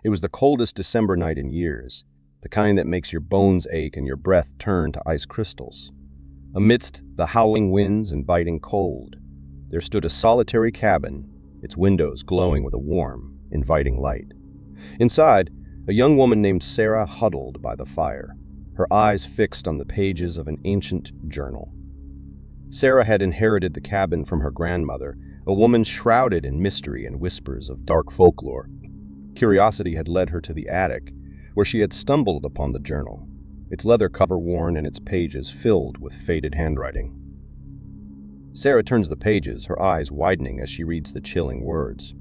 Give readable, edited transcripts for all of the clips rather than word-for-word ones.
It was the coldest December night in years, the kind that makes your bones ache and your breath turn to ice crystals. Amidst the howling winds and biting cold, there stood a solitary cabin, its windows glowing with a warm, inviting light. Inside, a young woman named Sarah huddled by the fire, her eyes fixed on the pages of an ancient journal. Sarah had inherited the cabin from her grandmother, a woman shrouded in mystery and whispers of dark folklore. Curiosity had led her to the attic, where she had stumbled upon the journal, its leather cover worn and its pages filled with faded handwriting. Sarah turns the pages, her eyes widening as she reads the chilling words.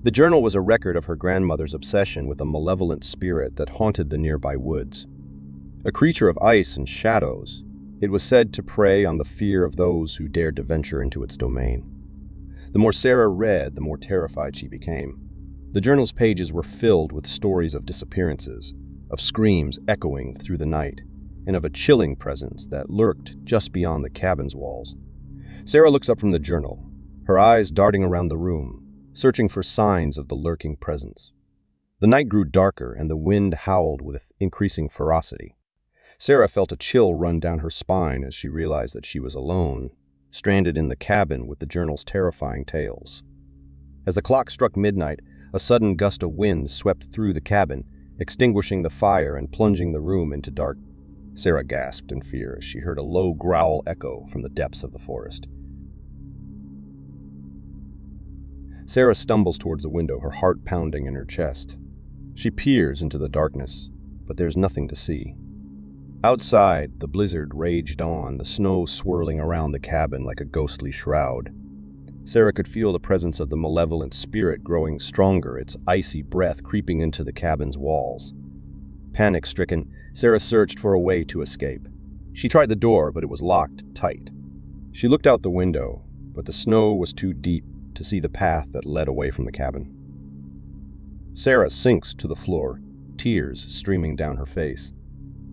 The journal was a record of her grandmother's obsession with a malevolent spirit that haunted the nearby woods. A creature of ice and shadows, it was said to prey on the fear of those who dared to venture into its domain. The more Sarah read, the more terrified she became. The journal's pages were filled with stories of disappearances, of screams echoing through the night, and of a chilling presence that lurked just beyond the cabin's walls. Sarah looks up from the journal, her eyes darting around the room, searching for signs of the lurking presence. The night grew darker and the wind howled with increasing ferocity. Sarah felt a chill run down her spine as she realized that she was alone, stranded in the cabin with the journal's terrifying tales. As the clock struck midnight, a sudden gust of wind swept through the cabin, extinguishing the fire and plunging the room into dark. Sarah gasped in fear as she heard a low growl echo from the depths of the forest. Sarah stumbles towards the window, her heart pounding in her chest. She peers into the darkness, but there's nothing to see. Outside, the blizzard raged on, the snow swirling around the cabin like a ghostly shroud. Sarah could feel the presence of the malevolent spirit growing stronger, its icy breath creeping into the cabin's walls. Panic-stricken, Sarah searched for a way to escape. She tried the door, but it was locked tight. She looked out the window, but the snow was too deep to see the path that led away from the cabin. Sarah sinks to the floor, tears streaming down her face.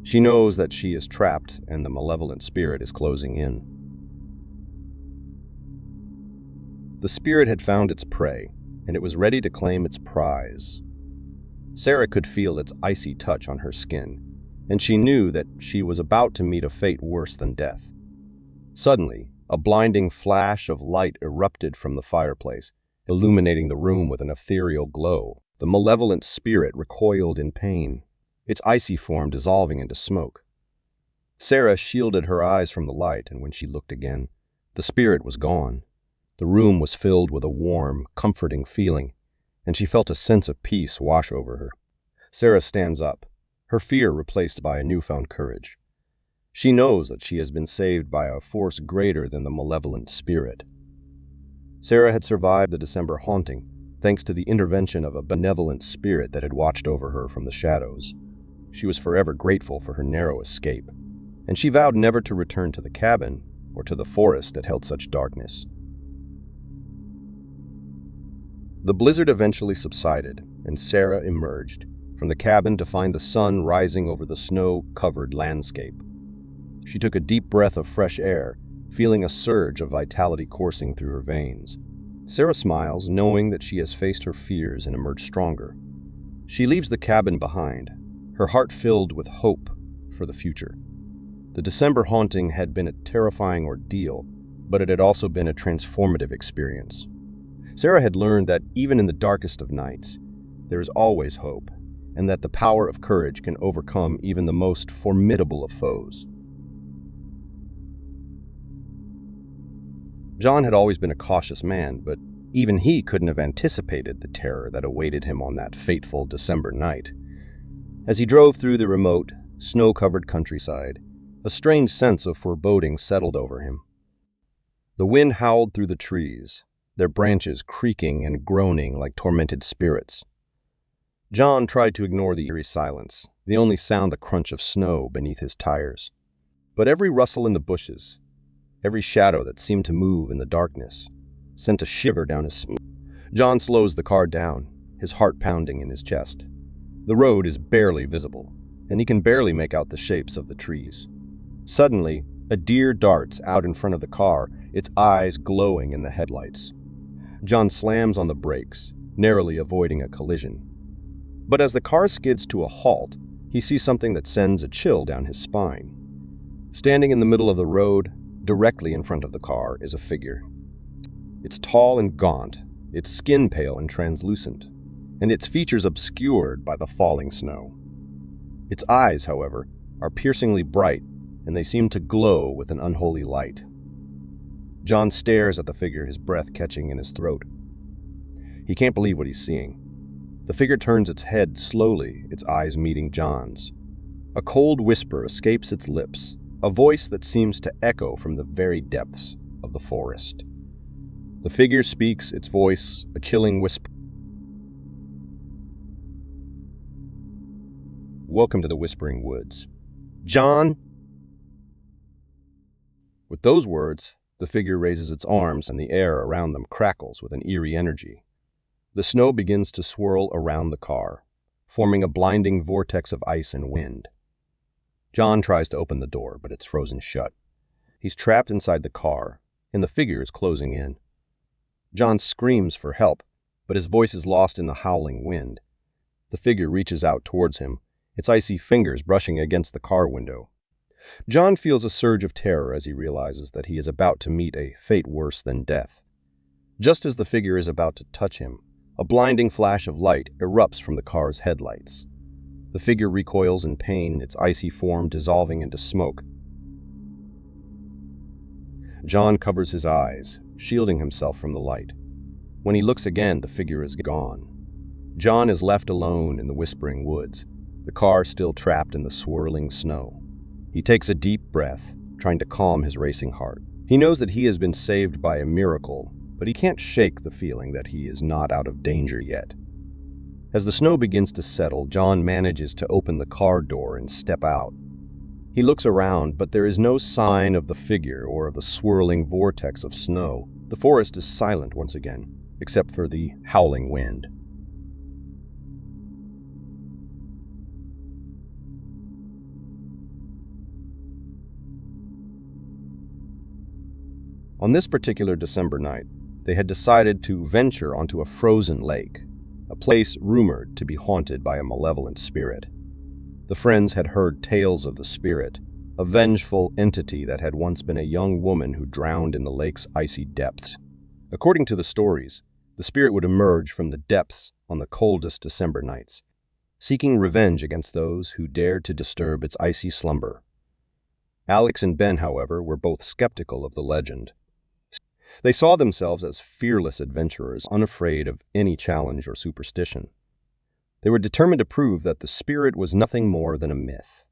She knows that she is trapped and the malevolent spirit is closing in. The spirit had found its prey, and it was ready to claim its prize. Sarah could feel its icy touch on her skin, and she knew that she was about to meet a fate worse than death. Suddenly, a blinding flash of light erupted from the fireplace, illuminating the room with an ethereal glow. The malevolent spirit recoiled in pain, its icy form dissolving into smoke. Sarah shielded her eyes from the light, and when she looked again, the spirit was gone. The room was filled with a warm, comforting feeling, and she felt a sense of peace wash over her. Sarah stands up, her fear replaced by a newfound courage. She knows that she has been saved by a force greater than the malevolent spirit. Sarah had survived the December haunting, thanks to the intervention of a benevolent spirit that had watched over her from the shadows. She was forever grateful for her narrow escape, and she vowed never to return to the cabin or to the forest that held such darkness. The blizzard eventually subsided, and Sarah emerged from the cabin to find the sun rising over the snow-covered landscape. She took a deep breath of fresh air, feeling a surge of vitality coursing through her veins. Sarah smiles, knowing that she has faced her fears and emerged stronger. She leaves the cabin behind, her heart filled with hope for the future. The December haunting had been a terrifying ordeal, but it had also been a transformative experience. Sarah had learned that even in the darkest of nights, there is always hope, and that the power of courage can overcome even the most formidable of foes. John had always been a cautious man, but even he couldn't have anticipated the terror that awaited him on that fateful December night. As he drove through the remote, snow-covered countryside, a strange sense of foreboding settled over him. The wind howled through the trees, their branches creaking and groaning like tormented spirits. John tried to ignore the eerie silence, the only sound the crunch of snow beneath his tires. But every rustle in the bushes, every shadow that seemed to move in the darkness, sent a shiver down his spine. John slows the car down, his heart pounding in his chest. The road is barely visible, and he can barely make out the shapes of the trees. Suddenly, a deer darts out in front of the car, its eyes glowing in the headlights. John slams on the brakes, narrowly avoiding a collision. But as the car skids to a halt, he sees something that sends a chill down his spine. Standing in the middle of the road, directly in front of the car, is a figure. It's tall and gaunt, its skin pale and translucent, and its features obscured by the falling snow. Its eyes, however, are piercingly bright, and they seem to glow with an unholy light. John stares at the figure, his breath catching in his throat. He can't believe what he's seeing. The figure turns its head slowly, its eyes meeting John's. A cold whisper escapes its lips, a voice that seems to echo from the very depths of the forest. The figure speaks, its voice a chilling whisper. Welcome to the Whispering Woods. John? With those words, the figure raises its arms and the air around them crackles with an eerie energy. The snow begins to swirl around the car, forming a blinding vortex of ice and wind. John tries to open the door, but it's frozen shut. He's trapped inside the car, and the figure is closing in. John screams for help, but his voice is lost in the howling wind. The figure reaches out towards him, its icy fingers brushing against the car window. John feels a surge of terror as he realizes that he is about to meet a fate worse than death. Just as the figure is about to touch him, a blinding flash of light erupts from the car's headlights. The figure recoils in pain, its icy form dissolving into smoke. John covers his eyes, shielding himself from the light. When he looks again, the figure is gone. John is left alone in the Whispering Woods, the car still trapped in the swirling snow. He takes a deep breath, trying to calm his racing heart. He knows that he has been saved by a miracle, but he can't shake the feeling that he is not out of danger yet. As the snow begins to settle, John manages to open the car door and step out. He looks around, but there is no sign of the figure or of the swirling vortex of snow. The forest is silent once again, except for the howling wind. On this particular December night, they had decided to venture onto a frozen lake, a place rumored to be haunted by a malevolent spirit. The friends had heard tales of the spirit, a vengeful entity that had once been a young woman who drowned in the lake's icy depths. According to the stories, the spirit would emerge from the depths on the coldest December nights, seeking revenge against those who dared to disturb its icy slumber. Alex and Ben, however, were both skeptical of the legend. They saw themselves as fearless adventurers, unafraid of any challenge or superstition. They were determined to prove that the spirit was nothing more than a myth.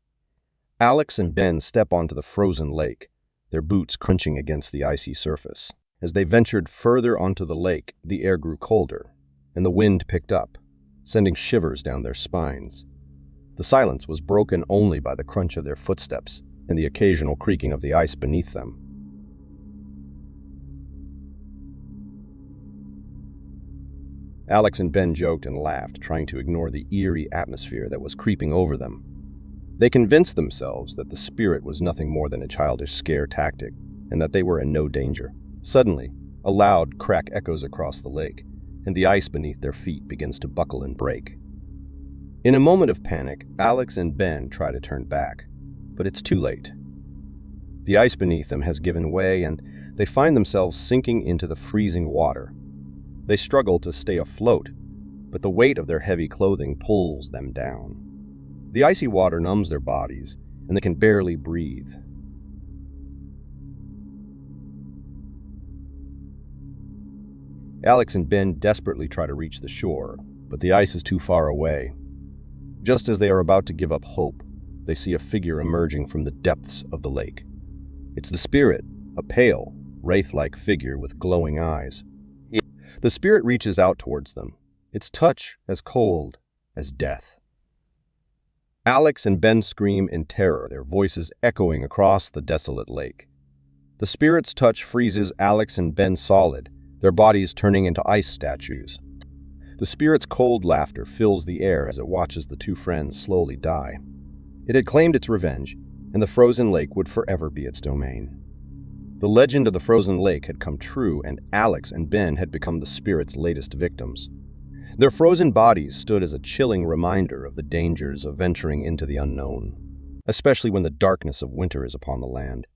Alex and Ben step onto the frozen lake, their boots crunching against the icy surface. As they ventured further onto the lake, the air grew colder, and the wind picked up, sending shivers down their spines. The silence was broken only by the crunch of their footsteps and the occasional creaking of the ice beneath them. Alex and Ben joked and laughed, trying to ignore the eerie atmosphere that was creeping over them. They convinced themselves that the spirit was nothing more than a childish scare tactic, and that they were in no danger. Suddenly, a loud crack echoes across the lake, and the ice beneath their feet begins to buckle and break. In a moment of panic, Alex and Ben try to turn back, but it's too late. The ice beneath them has given way, and they find themselves sinking into the freezing water. They struggle to stay afloat, but the weight of their heavy clothing pulls them down. The icy water numbs their bodies, and they can barely breathe. Alex and Ben desperately try to reach the shore, but the ice is too far away. Just as they are about to give up hope, they see a figure emerging from the depths of the lake. It's the spirit, a pale, wraith-like figure with glowing eyes. The spirit reaches out towards them, its touch as cold as death. Alex and Ben scream in terror, their voices echoing across the desolate lake. The spirit's touch freezes Alex and Ben solid, their bodies turning into ice statues. The spirit's cold laughter fills the air as it watches the two friends slowly die. It had claimed its revenge, and the frozen lake would forever be its domain. The legend of the frozen lake had come true, and Alex and Ben had become the spirit's latest victims. Their frozen bodies stood as a chilling reminder of the dangers of venturing into the unknown, especially when the darkness of winter is upon the land.